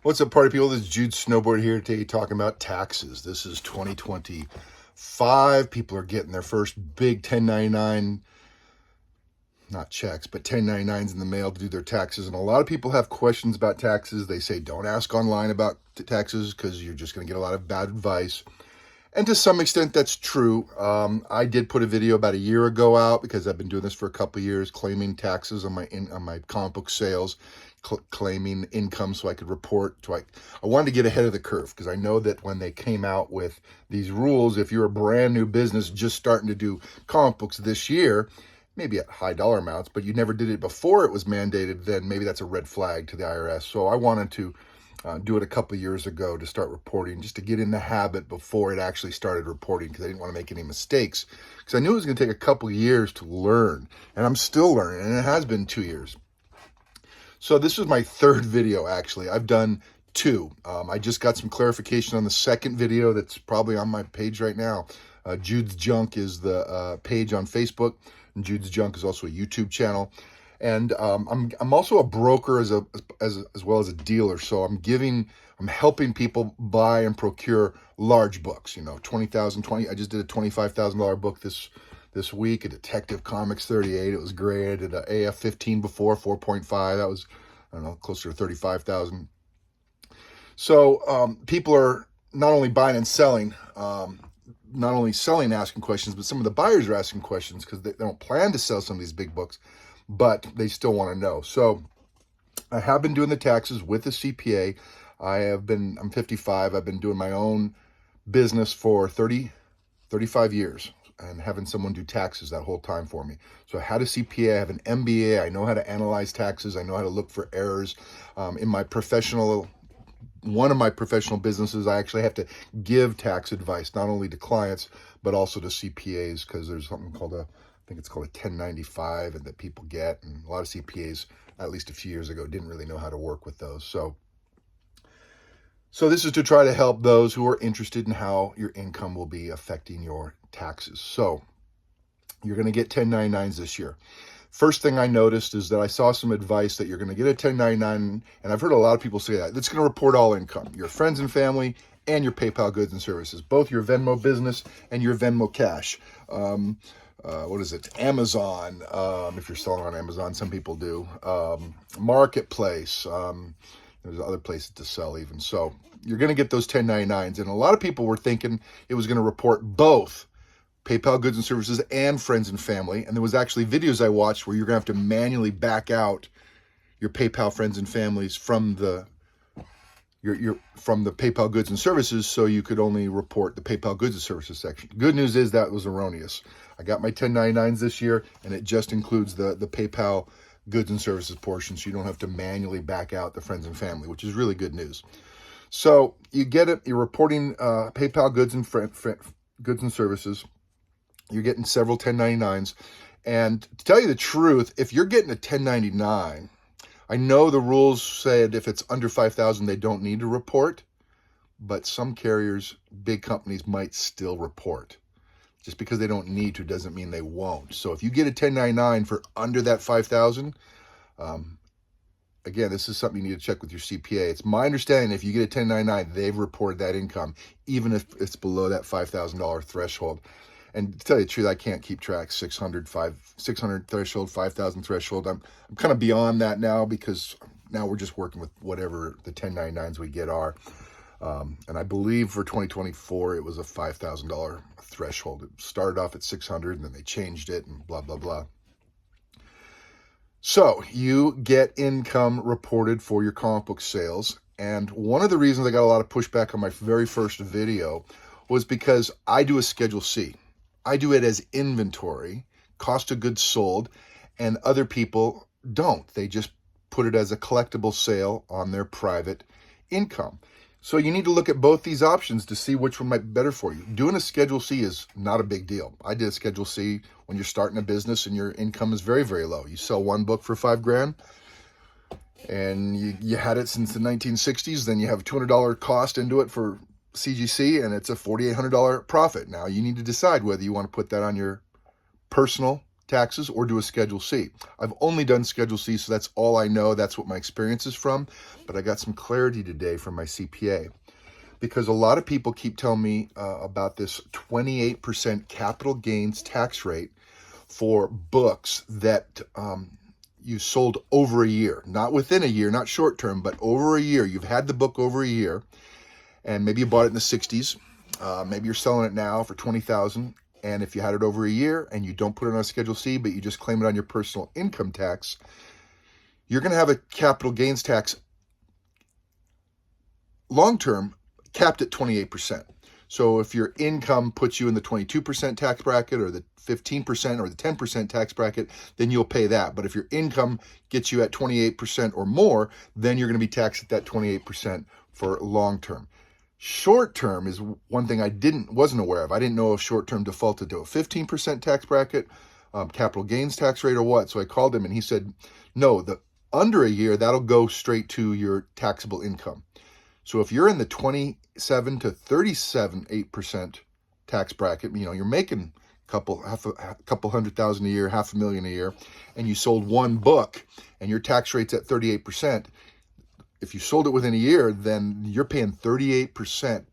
What's up, party people? This is Jude Snowboard here today talking about taxes. This is 2025. People are getting their first big 1099, not checks, but 1099s in the mail to do their taxes. And a lot of people have questions about taxes. They say don't ask online about taxes because you're just going to get a lot of bad advice. And to some extent, that's true. I did put a video about a year ago out because I've been doing this for a couple of years, claiming taxes on my comic book sales, claiming income so I could report. I wanted to get ahead of the curve because I know that when they came out with these rules, if you're a brand new business just starting to do comic books this year, maybe at high dollar amounts, but you never did it before it was mandated, then maybe that's a red flag to the IRS. So I wanted to do it a couple of years ago to start reporting, just to get in the habit before it actually started reporting, because I didn't want to make any mistakes, because I knew it was going to take a couple of years to learn, and I'm still learning, and it has been 2 years. So this was my third video, actually. I've done two. I just got some clarification on the second video that's probably on my page right now. Jude's Junk is the page on Facebook, and Jude's Junk is also a YouTube channel. And I'm also a broker as well as a dealer. So I'm helping people buy and procure large books. You know, I just did a $25,000 book this week, a Detective Comics 38. It was great. I did an AF 15 before, 4.5. That was, I don't know, closer to 35,000. So people are not only buying and selling, not only selling, asking questions, but some of the buyers are asking questions because they don't plan to sell some of these big books, but they still want to know. So I have been doing the taxes with a CPA. I'm 55. I've been doing my own business for 35 years and having someone do taxes that whole time for me. So I had a CPA, I have an MBA. I know how to analyze taxes. I know how to look for errors. One of my professional businesses, I actually have to give tax advice, not only to clients, but also to CPAs, because there's something called I think it's called a 1095 and that people get. And a lot of CPAs, at least a few years ago, didn't really know how to work with those. So this is to try to help those who are interested in how your income will be affecting your taxes. So you're going to get 1099s this year. First thing I noticed is that I saw some advice that you're going to get a 1099, and I've heard a lot of people say that. It's going to report all income, your friends and family, and your PayPal goods and services, both your Venmo business and your Venmo cash. What is it? Amazon, if you're selling on Amazon, some people do. Marketplace, there's other places to sell even. So you're going to get those 1099s, and a lot of people were thinking it was going to report both PayPal goods and services and friends and family. And there was actually videos I watched where you're going to have to manually back out your PayPal friends and families from the PayPal goods and services, so you could only report the PayPal goods and services section. Good news is that was erroneous. I got my 1099s this year, and it just includes the PayPal goods and services portion, so you don't have to manually back out the friends and family, which is really good news. So you get it. You're reporting PayPal goods and goods and services. You're getting several 1099s. And to tell you the truth, if you're getting a 1099, I know the rules said if it's under 5,000, they don't need to report, but some carriers, big companies, might still report. Just because they don't need to doesn't mean they won't. So if you get a 1099 for under that 5,000, again, this is something you need to check with your CPA. It's my understanding if you get a 1099, they've reported that income, even if it's below that $5,000 threshold. And to tell you the truth, I can't keep track. 600 threshold, 5,000 threshold. I'm kind of beyond that now, because now we're just working with whatever the 1099s we get are. And I believe for 2024, it was a $5,000 threshold. It started off at 600 and then they changed it and blah, blah, blah. So you get income reported for your comic book sales. And one of the reasons I got a lot of pushback on my very first video was because I do a Schedule C. I do it as inventory, cost of goods sold, and other people don't. They just put it as a collectible sale on their private income. So you need to look at both these options to see which one might be better for you. Doing a Schedule C is not a big deal. I did a Schedule C when you're starting a business and your income is very, very low. You sell one book for $5,000 and you had it since the 1960s, then you have a $200 cost into it for CGC, and it's a $4,800 profit. Now you need to decide whether you want to put that on your personal taxes or do a Schedule C. I've only done Schedule C, so that's all I know. That's what my experience is from. But I got some clarity today from my CPA, because a lot of people keep telling me about this 28% capital gains tax rate for books that you sold over a year, not within a year, not short term, but over a year. You've had the book over a year, and maybe you bought it in the 60s. Maybe you're selling it now for $20,000. And if you had it over a year and you don't put it on a Schedule C, but you just claim it on your personal income tax, you're going to have a capital gains tax long-term capped at 28%. So if your income puts you in the 22% tax bracket or the 15% or the 10% tax bracket, then you'll pay that. But if your income gets you at 28% or more, then you're going to be taxed at that 28% for long-term. Short-term is one thing I wasn't aware of. I didn't know if short-term defaulted to a 15% tax bracket, capital gains tax rate, or what. So I called him and he said, no, the under a year, that'll go straight to your taxable income. So if you're in the 27 to 37.8% tax bracket, you're making a couple $100,000 a year, $500,000 a year, and you sold one book and your tax rate's at 38%. If you sold it within a year, then you're paying 38%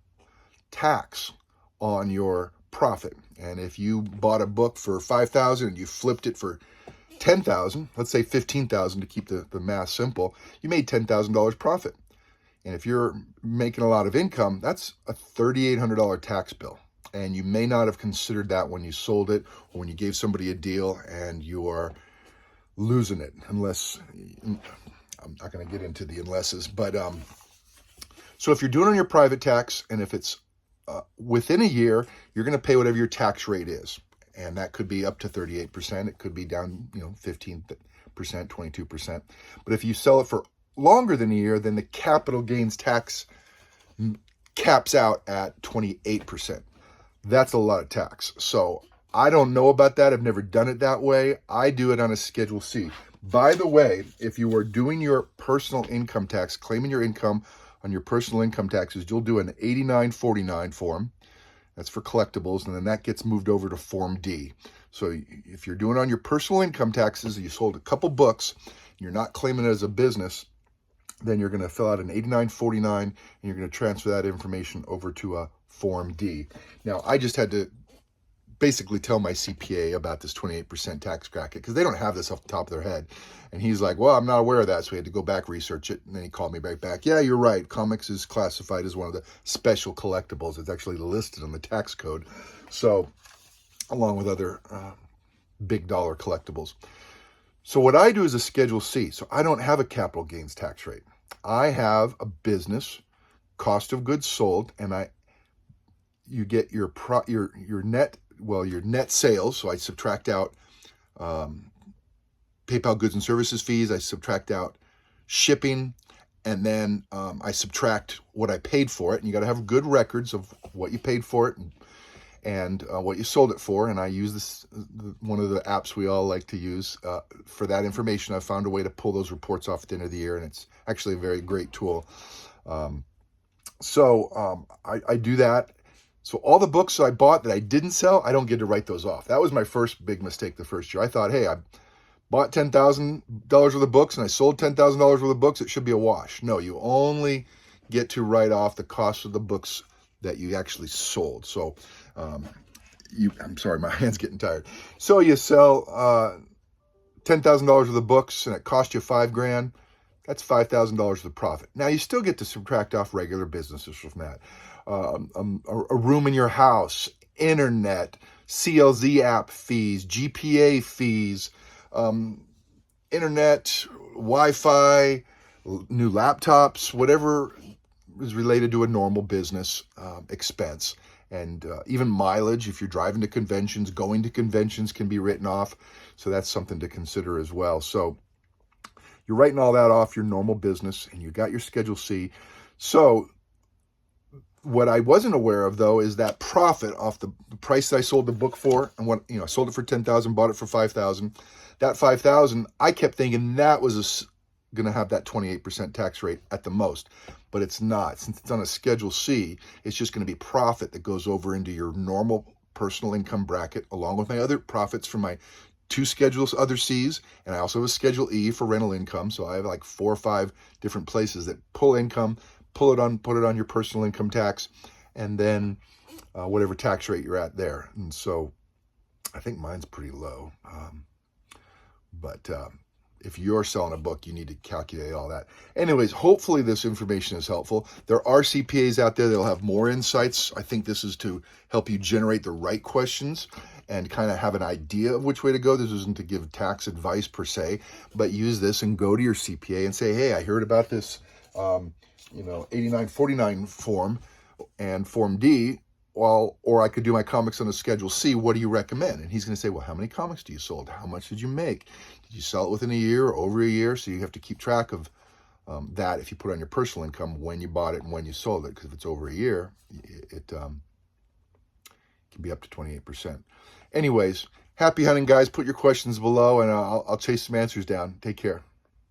tax on your profit. And if you bought a book for $5,000 and you flipped it for $10,000, let's say $15,000 to keep the math simple, you made $10,000 profit. And if you're making a lot of income, that's a $3,800 tax bill. And you may not have considered that when you sold it or when you gave somebody a deal, and you are losing it, unless... I'm not going to get into the unlesses, but so if you're doing it on your private tax, and if it's within a year, you're going to pay whatever your tax rate is, and that could be up to 38%. It could be down, 15%, 22%. But if you sell it for longer than a year, then the capital gains tax caps out at 28%. That's a lot of tax. So I don't know about that. I've never done it that way. I do it on a Schedule C. By the way, if you are doing your personal income tax, claiming your income on your personal income taxes, you'll do an 8949 form. That's for collectibles, and then that gets moved over to Form D. So if you're doing it on your personal income taxes, you sold a couple books, you're not claiming it as a business, then you're going to fill out an 8949, and you're going to transfer that information over to a Form D. Now, I just had to basically tell my CPA about this 28% tax bracket, because they don't have this off the top of their head. And he's like, well, I'm not aware of that. So we had to go back, research it. And then he called me right back. Yeah, you're right. Comics is classified as one of the special collectibles. It's actually listed on the tax code. So along with other big dollar collectibles. So what I do is a Schedule C. So I don't have a capital gains tax rate. I have a business, cost of goods sold, and you get your net sales. So I subtract out PayPal goods and services fees. I subtract out shipping, and then I subtract what I paid for it. And you got to have good records of what you paid for it and what you sold it for. And I use this, one of the apps we all like to use for that information. I found a way to pull those reports off at the end of the year, and it's actually a very great tool. So I do that. So all the books I bought that I didn't sell, I don't get to write those off. That was my first big mistake the first year. I thought, hey, I bought $10,000 worth of books and I sold $10,000 worth of books. It should be a wash. No, you only get to write off the cost of the books that you actually sold. So I'm sorry, my hand's getting tired. So you sell $10,000 worth of books and it cost you $5,000. That's $5,000 worth of profit. Now you still get to subtract off regular businesses from that. A room in your house, internet, CLZ app fees, GPA fees, internet, Wi-Fi, new laptops, whatever is related to a normal business expense. And even mileage, if you're driving to conventions, going to conventions can be written off. So that's something to consider as well. So you're writing all that off your normal business, and you got your Schedule C. So what I wasn't aware of, though, is that profit off the price that I sold the book for, and what I sold it for $10,000, bought it for $5,000. That $5,000, I kept thinking that was going to have that 28% tax rate at the most, but it's not. Since it's on a Schedule C, it's just going to be profit that goes over into your normal personal income bracket, along with my other profits from my 2 schedules, other C's, and I also have a Schedule E for rental income. So I have like 4 or 5 different places that pull income, put it on your personal income tax, and then whatever tax rate you're at there. And so I think mine's pretty low. But if you're selling a book, you need to calculate all that. Anyways, hopefully this information is helpful. There are CPAs out there that'll have more insights. I think this is to help you generate the right questions and kind of have an idea of which way to go. This isn't to give tax advice per se, but use this and go to your CPA and say, hey, I heard about this 8949 form and Form D. Well, or I could do my comics on a Schedule C. What do you recommend? And he's going to say, well, how many comics do you sold? How much did you make? Did you sell it within a year or over a year? So you have to keep track of that if you put on your personal income, when you bought it and when you sold it. Because if it's over a year, it can be up to 28%. Anyways, happy hunting, guys. Put your questions below and I'll chase some answers down. Take care.